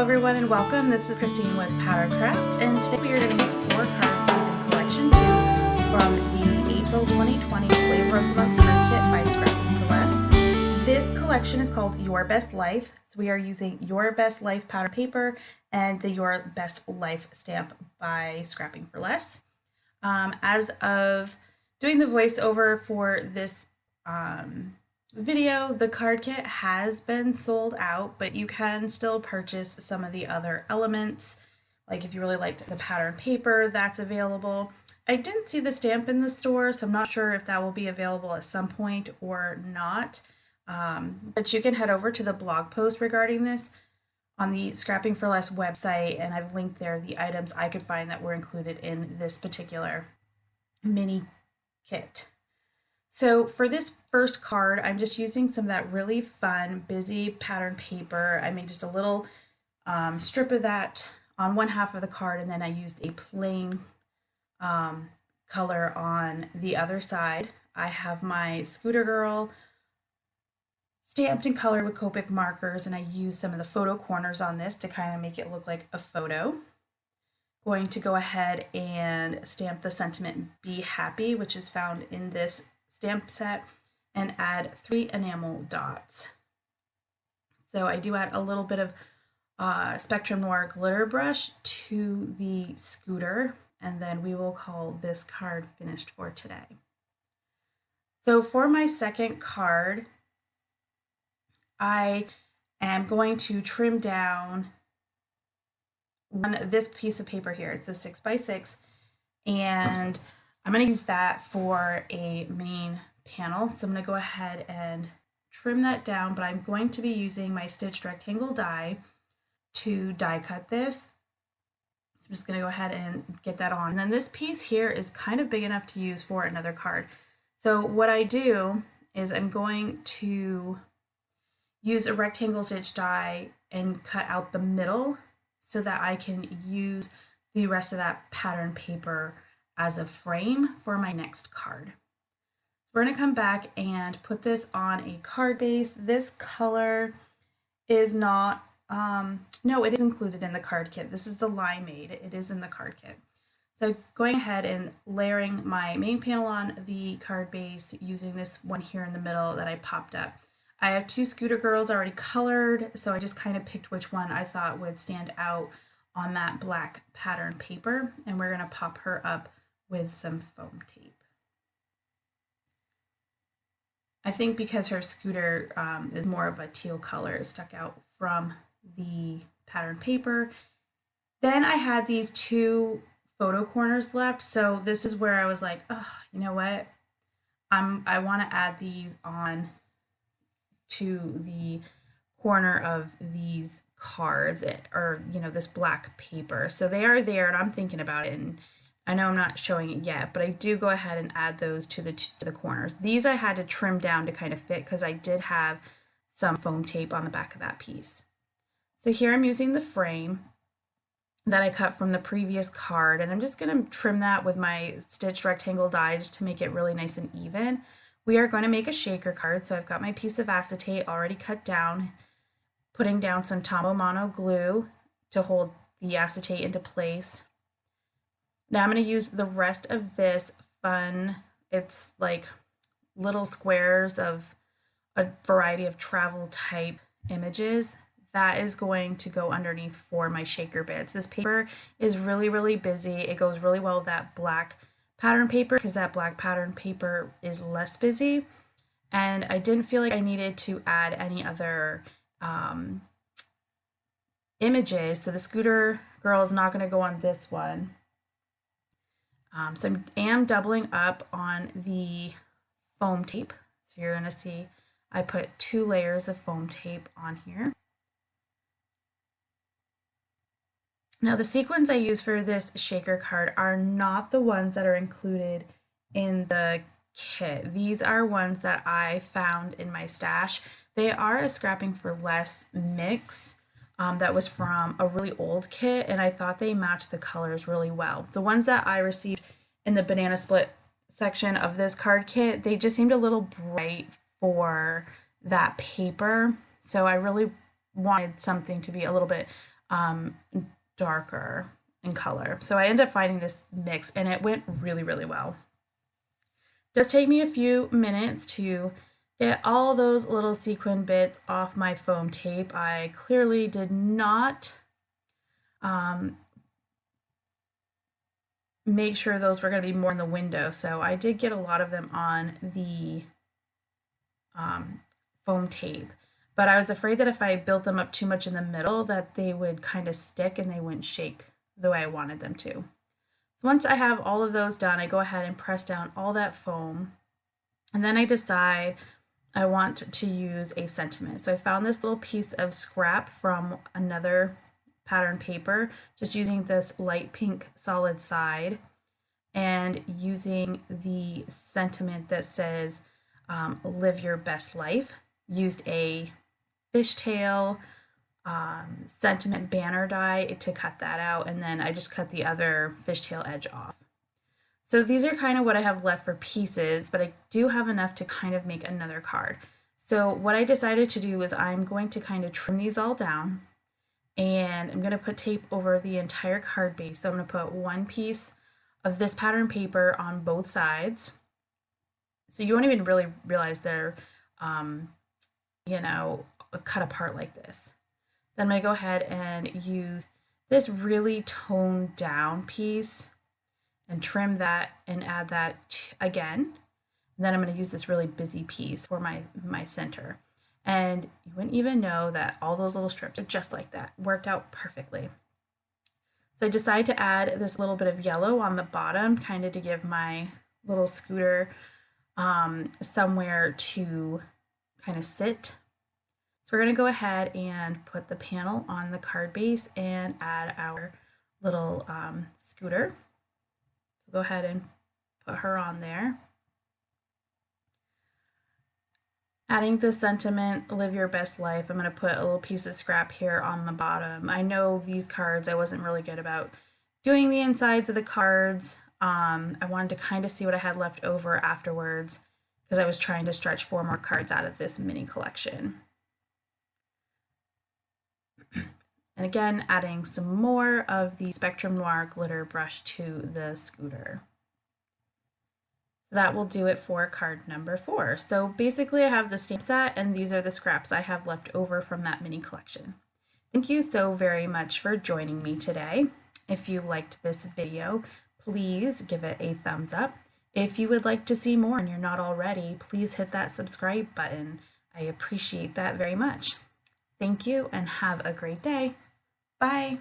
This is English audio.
everyone and welcome. This is Christine with Pattern Crafts, and today we are going to make 4 cards using Collection 2 from the April 2020 Flavor of Love card kit by Scrapping for Less. This collection is called Your Best Life, so we are using Your Best Life pattern paper and the Your Best Life stamp by Scrapping for Less. As of doing the voiceover for this video, the card kit has been sold out, but you can still purchase some of the other elements. Like if you really liked the pattern paper, that's available. I didn't see the stamp in the store, so I'm not sure if that will be available at some point or not. But you can head over to the blog post regarding this on the Scrapping for Less website, and I've linked there the items I could find that were included in this particular mini kit. So for this first card, I'm just using some of that really fun, busy pattern paper. I made just a little strip of that on one half of the card, and then I used a plain color on the other side. I have my Scooter Girl stamped and colored with Copic markers, and I used some of the photo corners on this to kind of make it look like a photo. Going to go ahead and stamp the sentiment "Be Happy," which is found in this stamp set, and add 3 enamel dots. So I do add a little bit of Spectrum Noir glitter brush to the scooter, and then we will call this card finished for today. So for my second card, I am going to trim down this piece of paper here. It's a 6x6, and I'm going to use that for a main panel. So I'm going to go ahead and trim that down, but I'm going to be using my stitched rectangle die to die cut this. So I'm just going to go ahead and get that on. And then this piece here is kind of big enough to use for another card. So what I do is I'm going to use a rectangle stitch die and cut out the middle so that I can use the rest of that pattern paper as a frame for my next card. We're going to come back and put this on a card base. This color is not, no, it is included in the card kit. This is the Limeade. It is in the card kit. So going ahead and layering my main panel on the card base using this one here in the middle that I popped up. I have 2 Scooter Girls already colored, so I just kind of picked which one I thought would stand out on that black pattern paper, and we're going to pop her up with some foam tape. I think because her scooter is more of a teal color, it stuck out from the pattern paper. Then I had these 2 photo corners left, so this is where I was like, oh, you know what? I want to add these on to the corner of these cards, or this black paper. So they are there, and I'm thinking about it, and I know I'm not showing it yet, but I do go ahead and add those to the corners. These I had to trim down to kind of fit because I did have some foam tape on the back of that piece. So here I'm using the frame that I cut from the previous card, and I'm just going to trim that with my stitched rectangle die just to make it really nice and even. We are going to make a shaker card, so I've got my piece of acetate already cut down, putting down some Tombow Mono glue to hold the acetate into place. Now I'm going to use the rest of this fun, it's like little squares of a variety of travel type images. That is going to go underneath for my shaker bits. This paper is really, really busy. It goes really well with that black pattern paper because that black pattern paper is less busy. And I didn't feel like I needed to add any other images. So the Scooter Girl is not going to go on this one. So I am doubling up on the foam tape. So you're going to see I put 2 layers of foam tape on here. Now the sequins I use for this shaker card are not the ones that are included in the kit. These are ones that I found in my stash. They are a Scrapping for Less mix. That was from a really old kit, and I thought they matched the colors really well. The ones that I received in the banana split section of this card kit, they just seemed a little bright for that paper. So I really wanted something to be a little bit darker in color. So I ended up finding this mix and it went really, really well. It does take me a few minutes to get all those little sequin bits off my foam tape. I clearly did not make sure those were going to be more in the window. So I did get a lot of them on the foam tape. But I was afraid that if I built them up too much in the middle that they would kind of stick and they wouldn't shake the way I wanted them to. So once I have all of those done, I go ahead and press down all that foam. And then I decide I want to use a sentiment. So I found this little piece of scrap from another pattern paper, just using this light pink solid side and using the sentiment that says live your best life. Used a fishtail sentiment banner die to cut that out, and then I just cut the other fishtail edge off. So these are kind of what I have left for pieces, but I do have enough to kind of make another card. So what I decided to do is I'm going to kind of trim these all down, and I'm going to put tape over the entire card base. So I'm going to put one piece of this pattern paper on both sides. So you won't even really realize they're, you know, cut apart like this. Then I'm going to go ahead and use this really toned down piece and trim that and add that again. And then I'm going to use this really busy piece for my center. And you wouldn't even know that all those little strips are just like that. Worked out perfectly. So I decided to add this little bit of yellow on the bottom, kind of to give my little scooter somewhere to kind of sit. So we're going to go ahead and put the panel on the card base and add our little scooter. So go ahead and put her on there. Adding the sentiment, live your best life, I'm going to put a little piece of scrap here on the bottom. I know these cards, I wasn't really good about doing the insides of the cards. I wanted to kind of see what I had left over afterwards because I was trying to stretch 4 more cards out of this mini collection. And again, adding some more of the Spectrum Noir glitter brush to the scooter. So that will do it for card number 4. So basically I have the stamp set and these are the scraps I have left over from that mini collection. Thank you so very much for joining me today. If you liked this video, please give it a thumbs up. If you would like to see more and you're not already, please hit that subscribe button. I appreciate that very much. Thank you and have a great day. Bye.